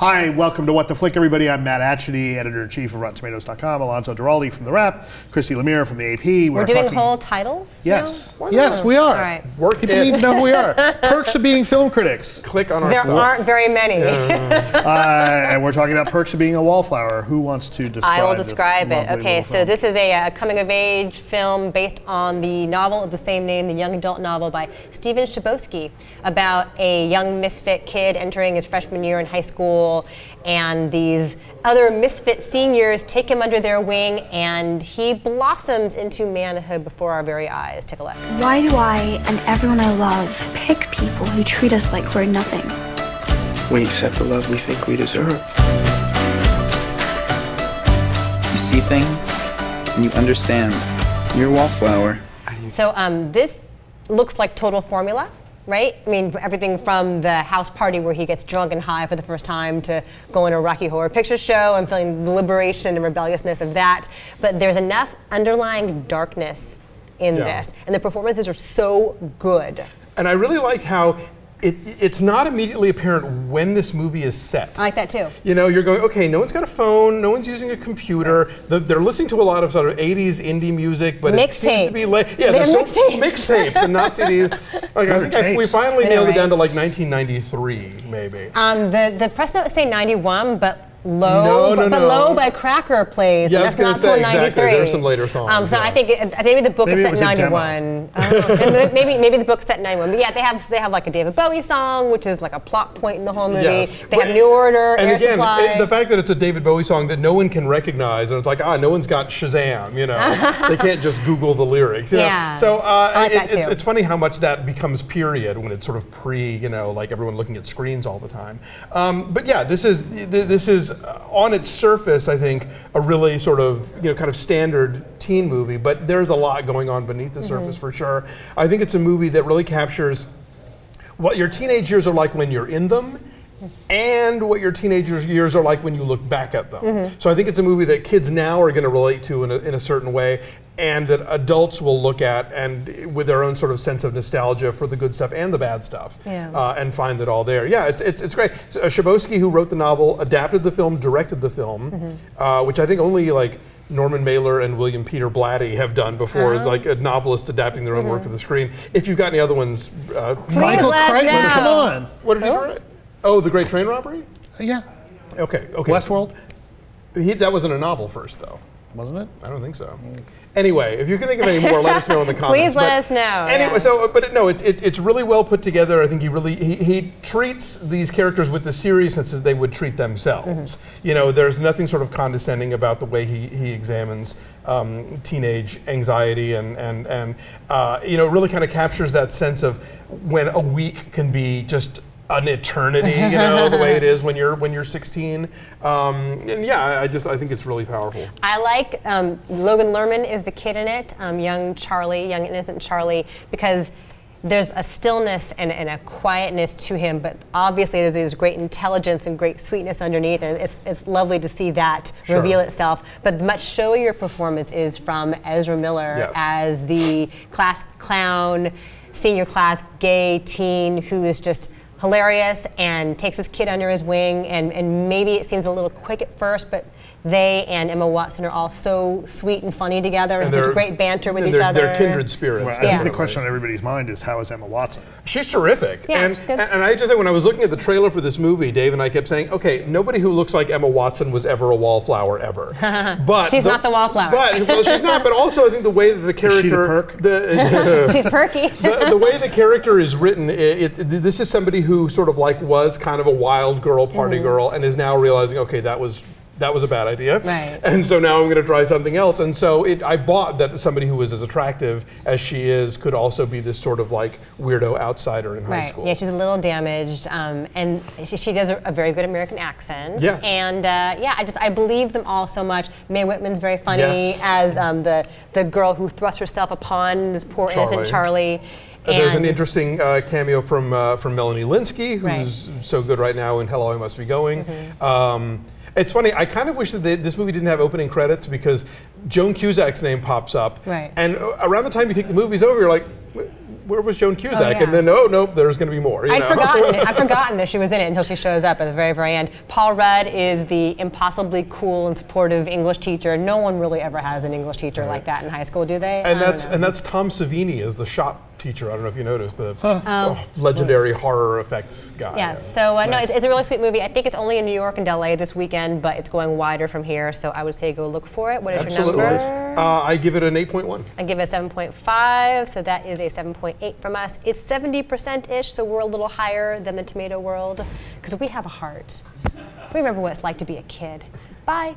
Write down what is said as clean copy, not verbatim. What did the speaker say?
Hi, welcome to What the Flick, everybody. I'm Matt Atchity, editor-in-chief of RottenTomatoes.com. Alonso Duralde from The Wrap. Christy, Lemire from the AP. We're doing whole titles? Yes. Yes, we are. All right. People need to know who we are. Perks of being film critics. Click on our There stuff. aren't very many. And we're talking about perks of being a wallflower. Who wants to describe I will describe this it. lovely Okay, little so film? this is a coming-of-age film based on the novel of the same name, the young adult novel by Stephen Chbosky, about a young misfit kid entering his freshman year in high school, and these other misfit seniors take him under their wing, and he blossoms into manhood before our very eyes. Take a look. Why do I and everyone I love pick people who treat us like we're nothing? We accept the love we think we deserve. You see things, and you understand. You're a wallflower. So this looks like total formula, right? I mean, everything from the house party where he gets drunk and high for the first time to going to a Rocky Horror Picture Show and feeling the liberation and rebelliousness of that. But there's enough underlying darkness in this, and the performances are so good. And I really like how it's not immediately apparent when this movie is set. I like that too. You know, you're going, okay, no one's got a phone, no one's using a computer. They're listening to a lot of sort of 80s indie music, but it seems to be late. Yeah, They're still mixtapes. mixtapes and not CDs. Like, I think we finally nailed it down to like 1993, maybe. The press notes say 91, but Low, No. Low by Cracker plays, Yeah, and I was that's going not to say, till 93. exactly. There are some later songs. So I think maybe the book Maybe is it set was in a 91. I don't know. maybe the book's set in 91. But yeah, they have like a David Bowie song, which is like a plot point in the whole movie. Yes. They have New Order, and Air again, Supply. the fact that it's a David Bowie song that no one can recognize, and it's like, no one's got Shazam, you know. They can't just Google the lyrics, you know. So I like that too. It's funny how much that becomes period when it's sort of you know, like everyone looking at screens all the time. But yeah, this is on its surface, I think, a really sort of, you know, kind of standard teen movie, but there's a lot going on beneath the surface for sure. I think it's a movie that really captures what your teenage years are like when you're in them, and what your teenage years are like when you look back at them. So I think it's a movie that kids now are going to relate to in a certain way, and that adults will look at and with their own sort of sense of nostalgia for the good stuff and the bad stuff, and find it all there. Yeah, it's great. So, Chbosky, who wrote the novel, adapted the film, directed the film, which I think only like Norman Mailer and William Peter Blatty have done before, like a novelist adapting their own work for the screen. If you've got any other ones, Michael Crichton, come on. what did he write? Oh, The Great Train Robbery? Yeah. Okay. Westworld? That wasn't a novel first, though. Wasn't it? I don't think so. Anyway, if you can think of any more, let us know in the comments. Please let us know. Anyway, it's really well put together. I think he treats these characters with the seriousness that they would treat themselves. You know, there's nothing sort of condescending about the way he examines teenage anxiety and you know, really kind of captures that sense of when a week can be just an eternity, you know, the way it is when you're 16, and yeah, I think it's really powerful. I like Logan Lerman is the kid in it, young innocent Charlie, because there's a stillness and a quietness to him, but obviously there's this great intelligence and great sweetness underneath, and it's lovely to see that reveal itself. But the much showier performance is from Ezra Miller as the class clown, senior class gay teen who is just hilarious and takes his kid under his wing, and maybe it seems a little quick at first, but they and Emma Watson are all so sweet and funny together, and such great banter with each other. They're kindred spirits. Well, I think the question on everybody's mind is, how is Emma Watson? She's terrific. Yeah, she's good. And I just say, when I was looking at the trailer for this movie, Dave and I kept saying, okay, nobody who looks like Emma Watson was ever a wallflower ever. But she's not the wallflower. Well, she's not, but also I think the way that the character... Is she the perk? She's perky. The way the character is written, this is somebody who sort of like was kind of a wild girl, party girl, and is now realizing, okay, that was a bad idea. Right. And so now I'm going to try something else. And so I bought that somebody who was as attractive as she is could also be this sort of like weirdo outsider in high school. Yeah, she's a little damaged, and she does a very good American accent. Yeah. And I believe them all so much. Mae Whitman's very funny as the girl who thrusts herself upon this poor innocent Charlie. There's an interesting cameo from Melanie Linsky, who's so good right now in Hello, I Must Be Going. It's funny, I kind of wish that this movie didn't have opening credits, because Joan Cusack's name pops up. Right. And around the time you think the movie's over, you're like, where was Joan Cusack? Oh, yeah. And then, oh, nope, there's going to be more. I'd forgotten that she was in it until she shows up at the very, very end. Paul Rudd is the impossibly cool and supportive English teacher. No one really ever has an English teacher like that in high school, do they? And that's Tom Savini as the shop teacher. I don't know if you noticed the legendary horror effects guy. Yes. So no, it's a really sweet movie. I think it's only in New York and LA this weekend, but it's going wider from here. So I would say go look for it. What is your number? I give it an 8.1. I give it a 7.5. So that is a 7.8 from us. It's 70%-ish, so we're a little higher than the tomato world because we have a heart. We remember what it's like to be a kid. Bye.